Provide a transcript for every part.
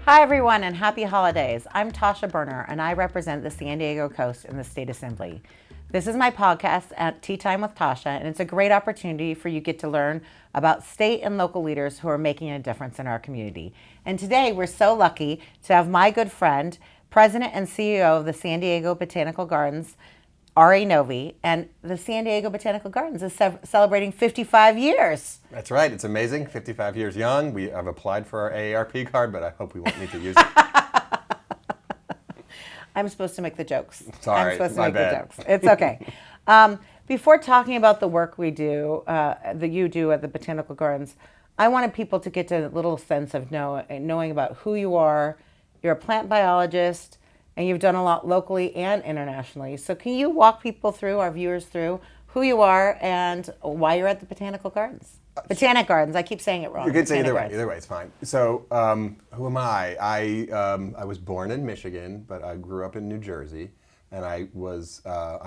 Hi everyone and happy holidays. I'm Tasha Berner and I represent the San Diego Coast in the State Assembly. This is my podcast at Tea Time with Tasha, and it's a great opportunity for you to get to learn about state and local leaders who are making a difference in our community. And today we're so lucky to have my good friend, President and CEO of the San Diego Botanical Gardens, Ari Novy, and the San Diego Botanical Gardens is celebrating 55 years. That's right. It's amazing. 55 years young. I've applied for our AARP card, but I hope we won't need to use it. I'm supposed to make the jokes. Sorry, I'm supposed to my make bad. the jokes. It's okay. Before talking about the work we do, that you do at the Botanical Gardens, I wanted people to get to a little sense of knowing about who you are. You're a plant biologist, and you've done a lot locally and internationally. So can you walk people through, our viewers through, who you are and why you're at the Botanical Gardens? Botanic Gardens. I keep saying it wrong. You could say either way. Gardens. Either way, it's fine. So, who am I? I was born in Michigan, but I grew up in New Jersey, and I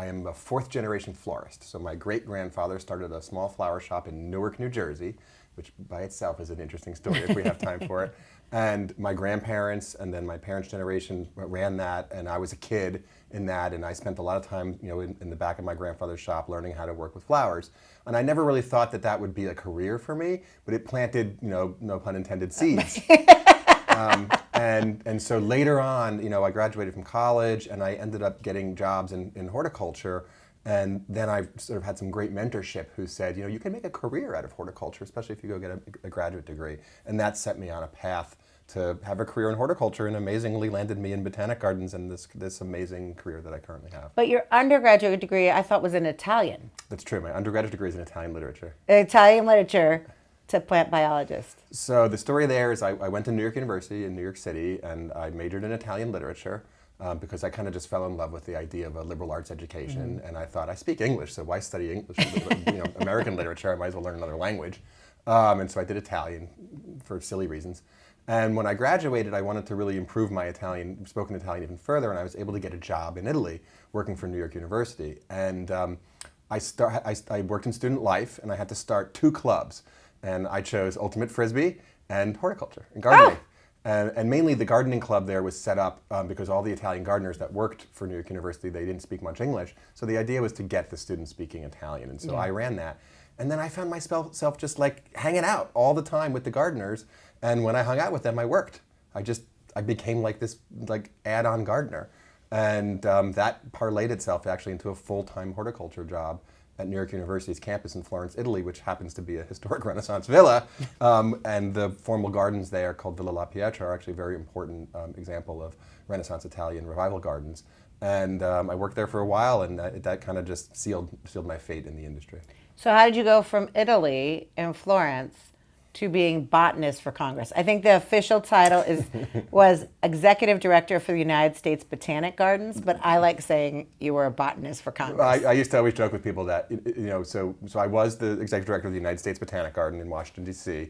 am a fourth-generation florist. So my great-grandfather started a small flower shop in Newark, New Jersey, which by itself is an interesting story if we have time for it. And my grandparents and then my parents' generation ran that, and I was a kid in that, and I spent a lot of time, in the back of my grandfather's shop learning how to work with flowers. And I never really thought that that would be a career for me, but it planted, no pun intended, seeds. And so later on, I graduated from college, and I ended up getting jobs in horticulture. And then I sort of had some great mentorship who said, you can make a career out of horticulture, especially if you go get a graduate degree. And that set me on a path to have a career in horticulture, and amazingly landed me in Botanic Gardens and this amazing career that I currently have. But your undergraduate degree, I thought, was in Italian. That's true. My undergraduate degree is in Italian literature. Italian literature to plant biologist. So the story there is I went to New York University in New York City, and I majored in Italian literature. Because I kind of just fell in love with the idea of a liberal arts education, and I thought, I speak English, so why study English? American literature, I might as well learn another language. And so I did Italian for silly reasons. And when I graduated, I wanted to really improve my spoken Italian even further, and I was able to get a job in Italy working for New York University. And I worked in student life, and I had to start 2 clubs. And I chose Ultimate Frisbee and horticulture and gardening. Oh. And mainly the gardening club there was set up because all the Italian gardeners that worked for New York University, they didn't speak much English. So the idea was to get the students speaking Italian. And so I ran that. And then I found myself just like hanging out all the time with the gardeners. And when I hung out with them, I worked. I became like this add-on gardener. And that parlayed itself actually into a full-time horticulture job at New York University's campus in Florence, Italy, which happens to be a historic Renaissance villa. And the formal gardens there, called Villa La Pietra, are actually a very important example of Renaissance Italian revival gardens. And I worked there for a while, and that kind of just sealed my fate in the industry. So how did you go from Italy in Florence to being botanist for Congress? I think the official title was Executive Director for the United States Botanic Gardens, but I like saying you were a botanist for Congress. I used to always joke with people that, so I was the Executive Director of the United States Botanic Garden in Washington, D.C.,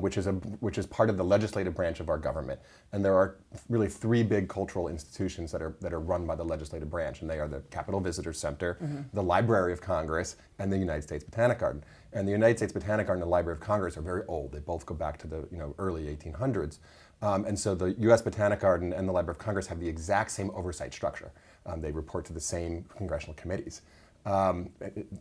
which is part of the legislative branch of our government. And there are really 3 big cultural institutions that are run by the legislative branch, and they are the Capitol Visitor Center, the Library of Congress, and the United States Botanic Garden. And the United States Botanic Garden and the Library of Congress are very old. They both go back to the early 1800s. And so the U.S. Botanic Garden and the Library of Congress have the exact same oversight structure. They report to the same congressional committees.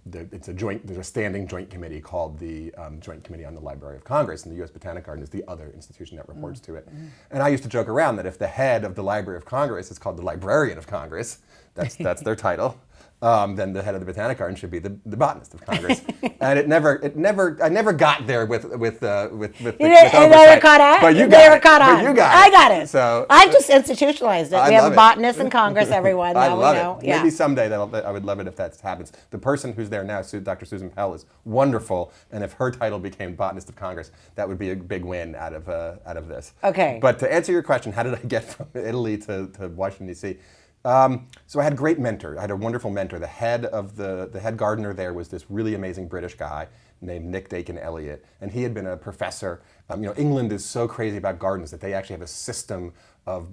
There's a standing joint committee called the Joint Committee on the Library of Congress, and the U.S. Botanic Garden is the other institution that reports to it. And I used to joke around that if the head of the Library of Congress is called the Librarian of Congress, that's their title, then the head of the Botanic Garden should be the Botanist of Congress. And I never got there with oversight. Never caught on. But you got it. I got it. So I just institutionalized it. We have a botanist in Congress, everyone. I now love we know. it. Maybe someday I would love it if that happens. The person who's there now, Dr. Susan Pell, is wonderful, and if her title became Botanist of Congress, that would be a big win out of this. Okay. But to answer your question, how did I get from Italy to Washington, D.C.? So I had a great mentor. I had a wonderful mentor. The head gardener there was this really amazing British guy named Nick Dakin Elliott, and he had been a professor. England is so crazy about gardens that they actually have a system of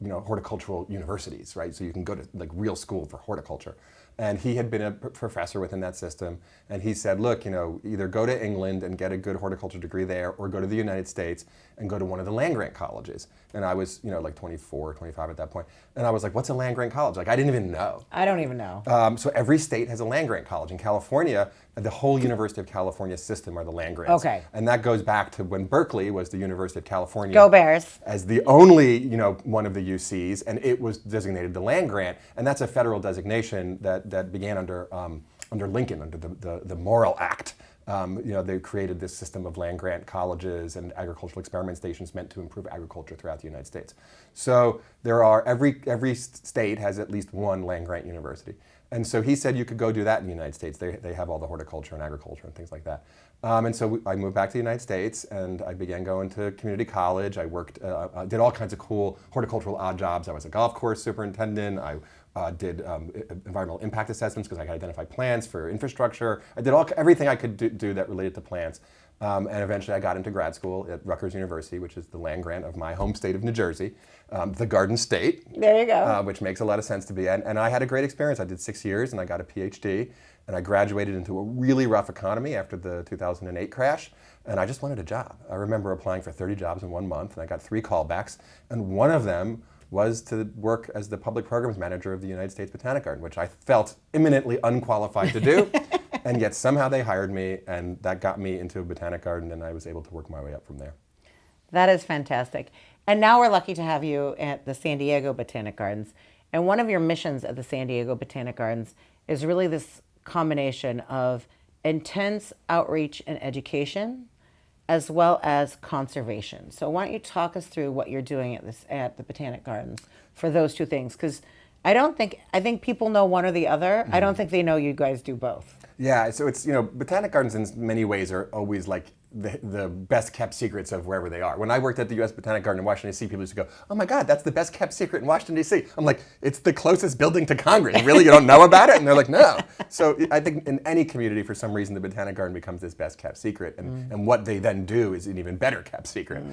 horticultural universities, right? So you can go to real school for horticulture. And he had been a professor within that system. And he said, look, either go to England and get a good horticulture degree there, or go to the United States and go to one of the land-grant colleges. And I was, like 24, 25 at that point. And I was like, what's a land-grant college? Like, I didn't even know. I don't even know. So every state has a land-grant college. In California, the whole University of California system are the land grants. Okay. And that goes back to when Berkeley was the University of California. Go Bears. As the only, one of the UCs, and it was designated the land grant. And that's a federal designation that began under Lincoln, under the Morrill Act. They created this system of land grant colleges and agricultural experiment stations meant to improve agriculture throughout the United States. So there are, every state has at least one land grant university. And so he said you could go do that in the United States. They have all the horticulture and agriculture and things like that. And so I moved back to the United States, and I began going to community college. I worked, did all kinds of cool horticultural odd jobs. I was a golf course superintendent. I did environmental impact assessments because I could identify plants for infrastructure. I did everything I could do that related to plants. And eventually I got into grad school at Rutgers University, which is the land grant of my home state of New Jersey, the Garden State. There you go. Which makes a lot of sense to be. And I had a great experience. I did 6 years and I got a PhD, and I graduated into a really rough economy after the 2008 crash, and I just wanted a job. I remember applying for 30 jobs in 1 month, and I got 3 callbacks, and one of them was to work as the public programs manager of the United States Botanic Garden, which I felt eminently unqualified to do. And yet somehow they hired me, and that got me into a botanic garden, and I was able to work my way up from there. That is fantastic. And now we're lucky to have you at the San Diego Botanic Gardens. And one of your missions at the San Diego Botanic Gardens is really this combination of intense outreach and education, as well as conservation. So why don't you talk us through what you're doing at the Botanic Gardens for those two things? Because I think people know one or the other. Mm-hmm. I don't think they know you guys do both. Yeah, so it's, Botanic Gardens in many ways are always like the best kept secrets of wherever they are. When I worked at the U.S. Botanic Garden in Washington, D.C., people used to go, oh my God, that's the best kept secret in Washington, D.C. I'm like, it's the closest building to Congress. Really, you don't know about it? And they're like, no. So I think in any community, for some reason, the Botanic Garden becomes this best kept secret. And what they then do is an even better kept secret.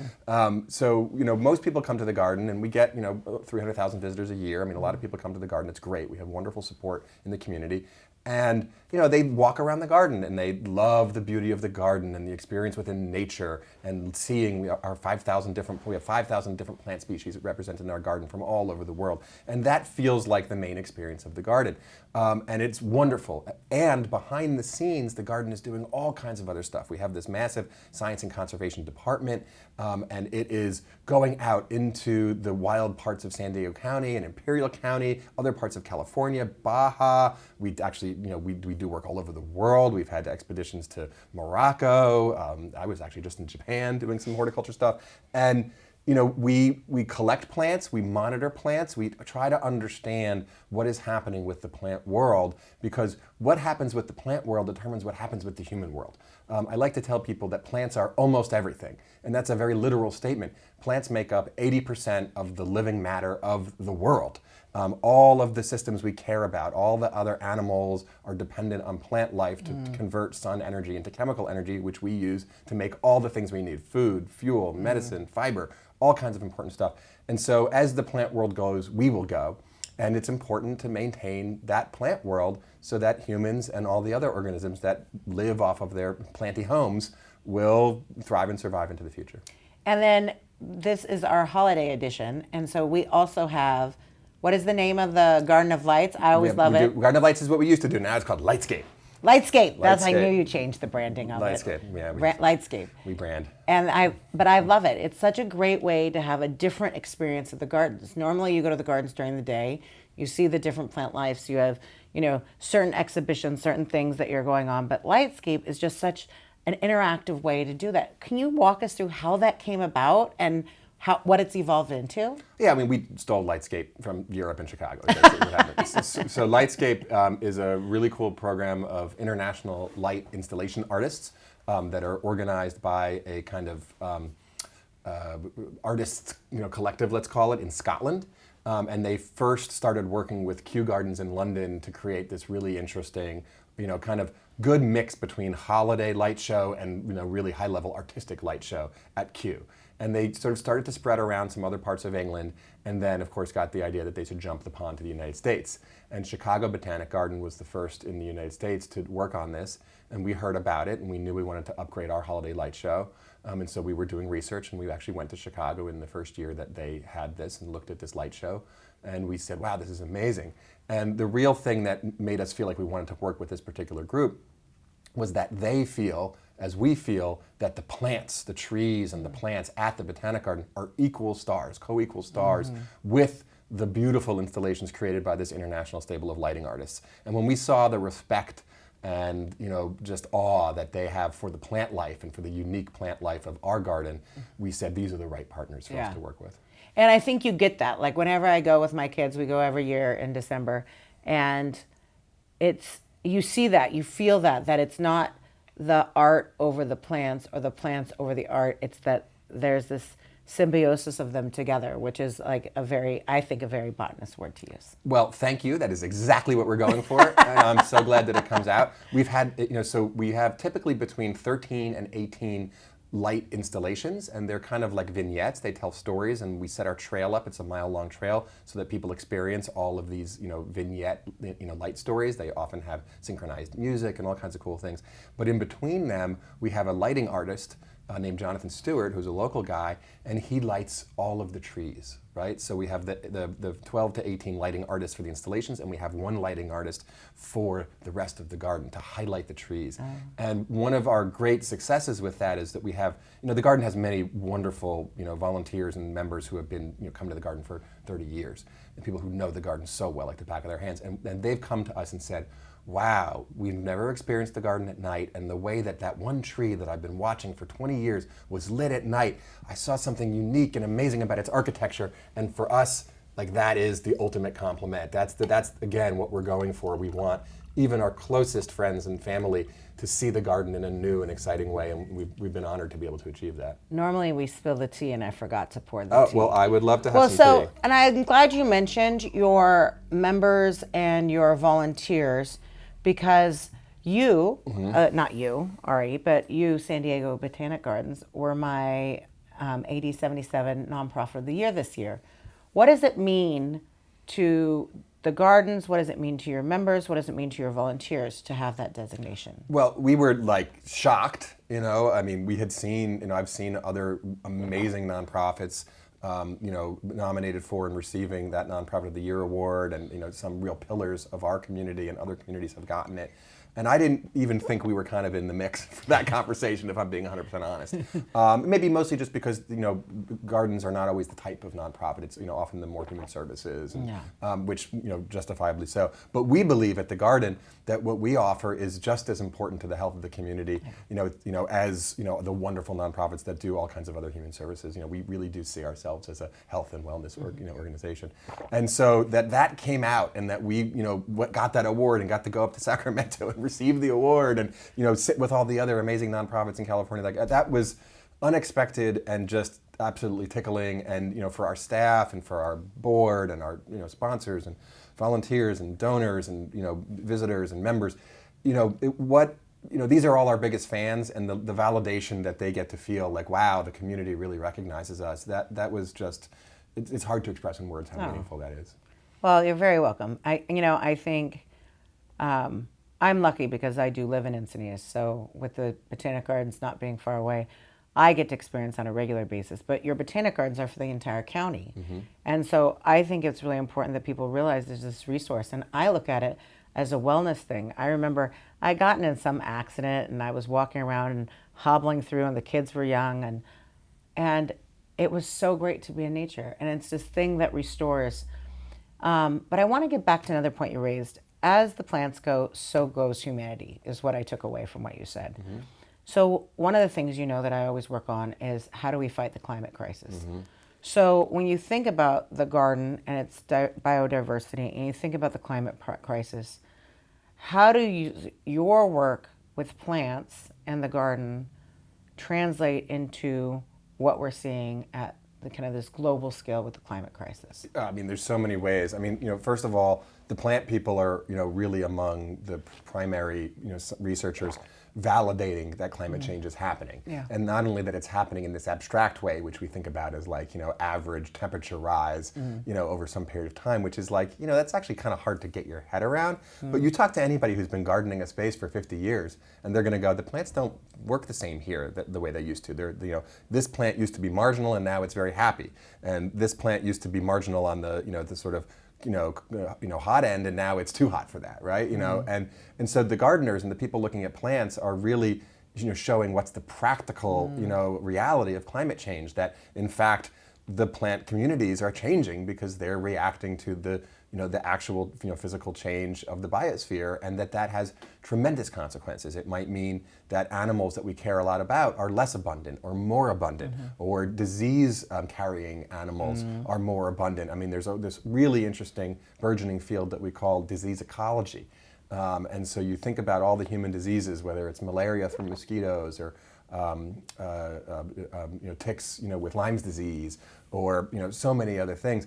So most people come to the garden, and we get 300,000 visitors a year. I mean, a lot of people come to the garden. It's great. We have wonderful support in the community. And they walk around the garden, and they love the beauty of the garden and the experience within nature, and seeing we have 5,000 different plant species represented in our garden from all over the world. And that feels like the main experience of the garden. And it's wonderful. And behind the scenes, the garden is doing all kinds of other stuff. We have this massive science and conservation department, and it is going out into the wild parts of San Diego County and Imperial County, other parts of California, Baja. We actually, we do work all over the world. We've had expeditions to Morocco. I was actually just in Japan doing some horticulture stuff. And we collect plants, we monitor plants, we try to understand what is happening with the plant world, because what happens with the plant world determines what happens with the human world. I like to tell people that plants are almost everything, and that's a very literal statement. Plants make up 80% of the living matter of the world. All of the systems we care about, all the other animals are dependent on plant life to convert sun energy into chemical energy, which we use to make all the things we need: food, fuel, medicine, fiber, all kinds of important stuff. And so as the plant world goes, we will go. And it's important to maintain that plant world so that humans and all the other organisms that live off of their planty homes will thrive and survive into the future. And then this is our holiday edition. And so we also have, what is the name of the Garden of Lights? I always love it. Garden of Lights is what we used to do. Now it's called Lightscape. Lightscape. That's, I knew you changed the branding of Lightscape. it. Yeah, Lightscape. We brand. But I love it. It's such a great way to have a different experience at the gardens. Normally you go to the gardens during the day, you see the different plant lives, you have, certain exhibitions, certain things that you're going on, but Lightscape is just such an interactive way to do that. Can you walk us through how that came about and what it's evolved into? Yeah, I mean, we stole Lightscape from Europe and Chicago. That's what happened. So Lightscape is a really cool program of international light installation artists that are organized by a kind of artists, collective, let's call it, in Scotland. And they first started working with Kew Gardens in London to create this really interesting, kind of good mix between holiday light show and really high-level artistic light show at Kew. And they sort of started to spread around some other parts of England, and then, of course, got the idea that they should jump the pond to the United States. And Chicago Botanic Garden was the first in the United States to work on this, and we heard about it, and we knew we wanted to upgrade our holiday light show. And so we were doing research, and we actually went to Chicago in the first year that they had this and looked at this light show. And we said, wow, this is amazing. And the real thing that made us feel like we wanted to work with this particular group was that they feel, as we feel, that the plants, the trees and the plants at the Botanic Garden are equal stars, co-equal stars with the beautiful installations created by this international stable of lighting artists. And when we saw the respect and just awe that they have for the plant life and for the unique plant life of our garden, we said these are the right partners for us to work with. And I think you get that. Like whenever I go with my kids, we go every year in December, and you see that, you feel that it's not the art over the plants or the plants over the art. It's that there's this symbiosis of them together, which is like I think a very botanist word to use. Well, thank you. That is exactly what we're going for. I'm so glad that it comes out. We've had, so we have typically between 13 and 18 light installations, and they're kind of like vignettes. They tell stories, and we set our trail up. It's a mile-long trail so that people experience all of these, vignette, light stories. They often have synchronized music and all kinds of cool things. But in between them, we have a lighting artist named Jonathan Stewart, who's a local guy, and he lights all of the trees, right? So we have the 12 to 18 lighting artists for the installations, and we have one lighting artist for the rest of the garden to highlight the trees. And one of our great successes with that is that we have, the garden has many wonderful, volunteers and members who have been, come to the garden for 30 years, and people who know the garden so well, like the back of their hands. And they've come to us and said, wow, we've never experienced the garden at night, and the way that one tree that I've been watching for 20 years was lit at night, I saw something unique and amazing about its architecture. And for us, like, that is the ultimate compliment. That's again what we're going for. We want even our closest friends and family to see the garden in a new and exciting way, and we've been honored to be able to achieve that. Normally we spill the tea, and I forgot to pour the tea. Well, I would love to have some tea. And I'm glad you mentioned your members and your volunteers, because you, not you, Ari, but you, San Diego Botanic Gardens, were my AD 77 Nonprofit of the Year this year. What does it mean to the gardens? What does it mean to your members? What does it mean to your volunteers to have that designation? Well, we were shocked, I mean, we had seen, I've seen other amazing nonprofits nominated for and receiving that Nonprofit of the Year award, and some real pillars of our community, and other communities have gotten it. And I didn't even think we were kind of in the mix for that conversation, if I'm being 100% honest. Maybe mostly just because, gardens are not always the type of nonprofit. It's, often the more human services, and, which, justifiably so. But we believe at the garden that what we offer is just as important to the health of the community, as, the wonderful nonprofits that do all kinds of other human services. We really do see ourselves as a health and wellness organization. And so that came out, and that we, got that award and got to go up to Sacramento and receive the award, and sit with all the other amazing nonprofits in California. That was unexpected and just absolutely tickling. And for our staff and for our board and our sponsors and volunteers and donors and visitors and members, these are all our biggest fans, and the validation that they get to feel like, wow, the community really recognizes us. That was just, it's hard to express in words how meaningful that is. Well, you're very welcome. I think I'm lucky because I do live in Encinitas, so with the Botanic Gardens not being far away, I get to experience on a regular basis. But your Botanic Gardens are for the entire county. And so I think it's really important that people realize there's this resource, and I look at it as a wellness thing. I remember I gotten in some accident, and I was walking around and hobbling through, and the kids were young, and it was so great to be in nature, and it's this thing that restores. But I want to get back to another point you raised. As the plants go, so goes humanity, is what I took away from what you said. So one of the things that I always work on is, how do we fight the climate crisis? So when you think about the garden and its biodiversity, and you think about the climate crisis, how do your work with plants and the garden translate into what we're seeing at the kind of this global scale with the climate crisis? I mean, there's so many ways. I mean, first of all, the plant people are, really among the primary, researchers validating that climate change is happening. Yeah. And not only that it's happening in this abstract way, which we think about as like, average temperature rise, over some period of time, which is like, that's actually kind of hard to get your head around. But you talk to anybody who's been gardening a space for 50 years, and they're going to go, the plants don't work the same here the way they used to. This plant used to be marginal and now it's very happy. And this plant used to be marginal on the, the sort of hot end, and now it's too hot for that, right? And so the gardeners and the people looking at plants are really, showing what's the practical, reality of climate change. That in fact, the plant communities are changing because they're reacting to the actual physical change of the biosphere, and that has tremendous consequences. It might mean that animals that we care a lot about are less abundant or more abundant, or disease carrying animals are more abundant. I mean, there's this really interesting burgeoning field that we call disease ecology. And so you think about all the human diseases, whether it's malaria from mosquitoes or ticks, with Lyme's disease, or so many other things.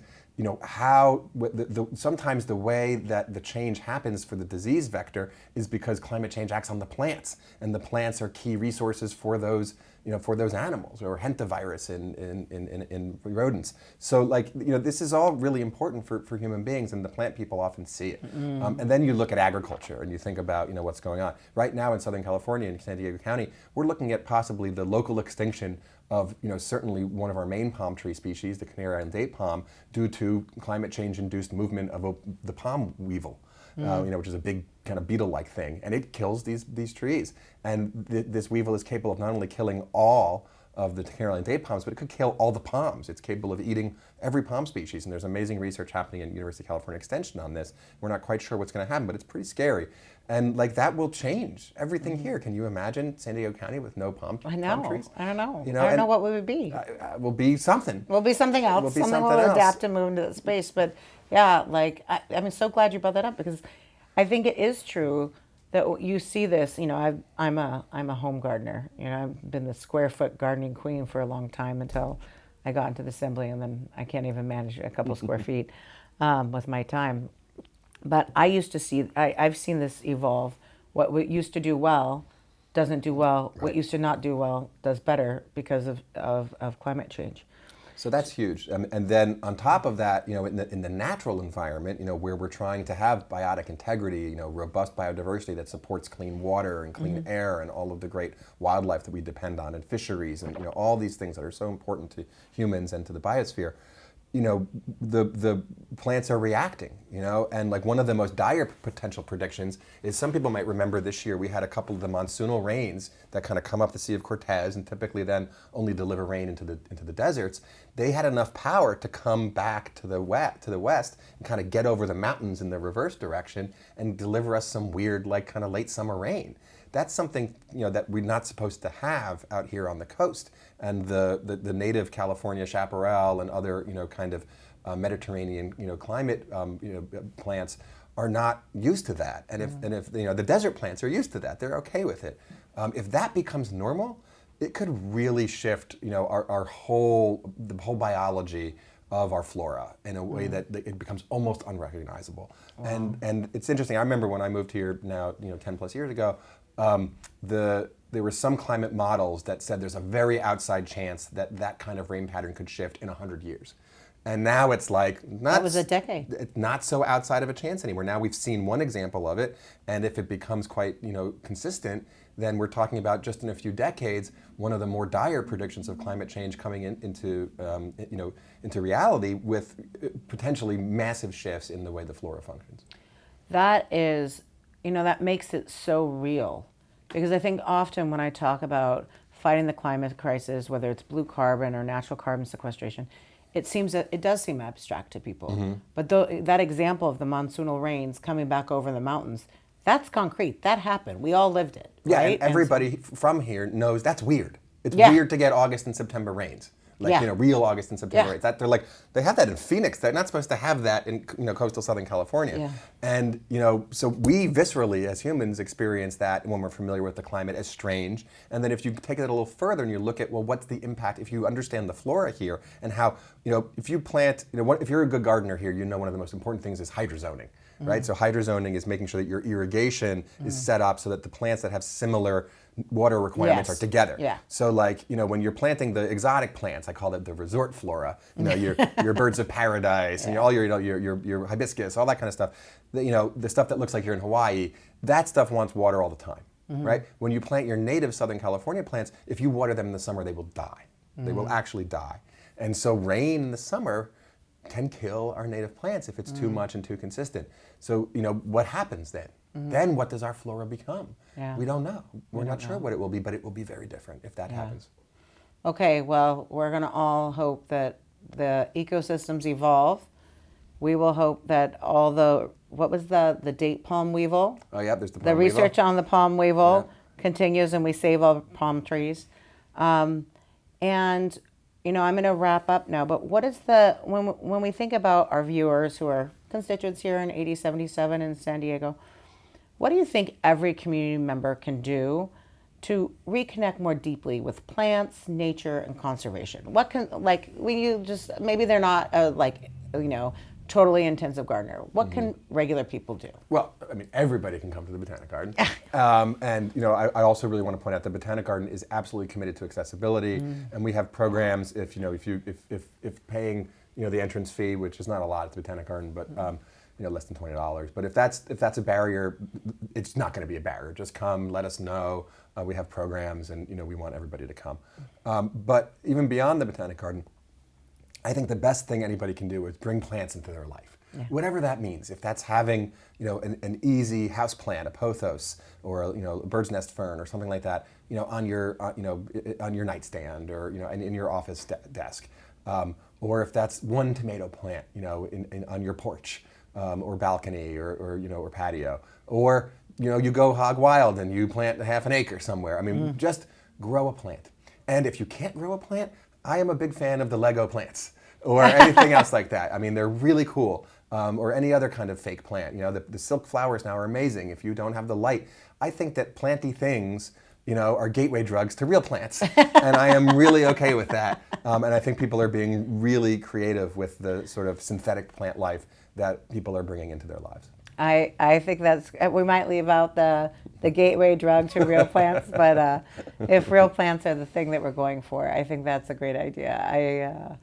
How sometimes the way that the change happens for the disease vector is because climate change acts on the plants, and the plants are key resources for those animals, or hentavirus in rodents. So this is all really important for human beings, and the plant people often see it. And then you look at agriculture and you think about what's going on right now in Southern California in San Diego County. We're looking at possibly the local extinction of certainly one of our main palm tree species, the Canary Island date palm, due to climate change induced movement of the palm weevil. Which is a big kind of beetle-like thing, and it kills these trees. And this weevil is capable of not only killing all of the Canary Island date palms, but it could kill all the palms. It's capable of eating every palm species, and there's amazing research happening in University of California Extension on this. We're not quite sure what's going to happen, but it's pretty scary. And that will change everything here. Can you imagine San Diego County with no palm trees? I don't know. I don't know what we would be. We'll be something. We'll be something else. We'll be something something will else. adapt and move into that space. But yeah, I'm so glad you brought that up, because I think it is true that you see this. I'm a home gardener. I've been the square foot gardening queen for a long time until I got into the assembly, and then I can't even manage a couple square feet with my time. But I used to see, I've seen this evolve. What used to do well doesn't do well. Right. What used to not do well does better because of climate change. So that's huge. And then on top of that, in the natural environment, where we're trying to have biotic integrity, robust biodiversity that supports clean water and clean air and all of the great wildlife that we depend on, and fisheries, and all these things that are so important to humans and to the biosphere. The plants are reacting, and one of the most dire potential predictions is, some people might remember this year we had a couple of the monsoonal rains that kind of come up the Sea of Cortez and typically then only deliver rain into the deserts. They had enough power to come back to the west and kind of get over the mountains in the reverse direction and deliver us some weird kind of late summer rain. That's something that we're not supposed to have out here on the coast. And the native California chaparral and other kind of Mediterranean climate plants are not used to that. And if the desert plants are used to that, they're okay with it. If that becomes normal, it could really shift the whole biology of our flora in a way that it becomes almost unrecognizable. Wow. And it's interesting. I remember when I moved here now 10 plus years ago. There were some climate models that said there's a very outside chance that kind of rain pattern could shift in 100 years. And now it's that was a decade. It's not so outside of a chance anymore. Now we've seen one example of it, and if it becomes quite consistent, then we're talking about just in a few decades, one of the more dire predictions of climate change coming into reality, with potentially massive shifts in the way the flora functions. That is, that makes it so real, because I think often when I talk about fighting the climate crisis, whether it's blue carbon or natural carbon sequestration, it does seem abstract to people. But that example of the monsoonal rains coming back over the mountains, that's concrete. That happened. We all lived it. Yeah, right? and everybody from here knows that's weird. It's weird to get August and September rains. like real August and September rains. That they have that in Phoenix. They're not supposed to have that in coastal Southern California. Yeah. And so we viscerally as humans experience that when we're familiar with the climate as strange. And then if you take it a little further and you look at, well, what's the impact if you understand the flora here and how if you plant if you're a good gardener here, one of the most important things is hydrozoning. Right, so hydrozoning is making sure that your irrigation is set up so that the plants that have similar water requirements are together. Yeah. So when you're planting the exotic plants, I call it the resort flora. Your birds of paradise and all your hibiscus, all that kind of stuff. The stuff that looks like you're in Hawaii, that stuff wants water all the time. Right. When you plant your native Southern California plants, if you water them in the summer, they will die. They will actually die. And so rain in the summer can kill our native plants if it's too much and too consistent. So, what happens then? Then what does our flora become? Yeah. We don't know. We're not sure what it will be, but it will be very different if that happens. Okay, well, we're going to all hope that the ecosystems evolve. We will hope that all what was the date palm weevil? Oh, yeah, there's the palm The weevil. research on the palm weevil continues and we save all palm trees. And I'm going to wrap up now, but what is when we think about our viewers who are constituents here in 8077 in San Diego, what do you think every community member can do to reconnect more deeply with plants, nature, and conservation? What can, maybe they're not totally intensive gardener. What can regular people do? Well, everybody can come to the Botanic Garden. I also really want to point out the Botanic Garden is absolutely committed to accessibility, and we have programs if paying the entrance fee, which is not a lot at the Botanic Garden, but less than $20. But if that's a barrier, it's not going to be a barrier. Just come, let us know. We have programs, and we want everybody to come. But even beyond the Botanic Garden, I think the best thing anybody can do is bring plants into their life. Yeah. Whatever that means. If that's having, an easy house plant, a pothos, or a bird's nest fern, or something like that, on your nightstand, or in your office desk, or if that's one tomato plant, on your porch, or balcony, or patio, or you go hog wild and you plant half an acre somewhere. Just grow a plant. And if you can't grow a plant, I am a big fan of the Lego plants or anything else like that. They're really cool. Or any other kind of fake plant. The silk flowers now are amazing if you don't have the light. I think that planty things, are gateway drugs to real plants. And I am really okay with that. And I think people are being really creative with the sort of synthetic plant life that people are bringing into their lives. I think we might leave out the gateway drug to real plants, but if real plants are the thing that we're going for, I think that's a great idea.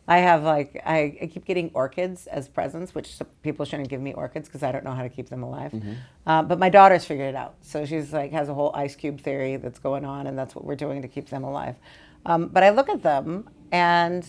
I keep getting orchids as presents, which people shouldn't give me orchids because I don't know how to keep them alive. But my daughter's figured it out. So she's has a whole ice cube theory that's going on, and that's what we're doing to keep them alive. But I look at them, and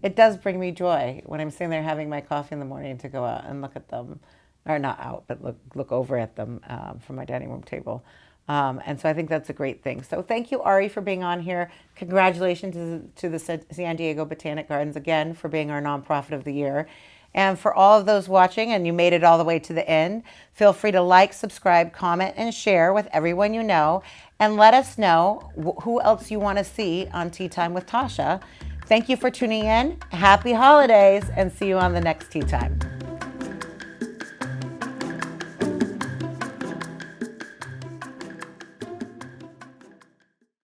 it does bring me joy when I'm sitting there having my coffee in the morning to go out and look at them. Or not out, but look over at them from my dining room table. And so I think that's a great thing. So thank you, Ari, for being on here. Congratulations to the San Diego Botanic Gardens again for being our nonprofit of the year. And for all of those watching and you made it all the way to the end, feel free to like, subscribe, comment, and share with everyone you know. And let us know who else you want to see on Tea Time with Tasha. Thank you for tuning in. Happy holidays, and see you on the next Tea Time.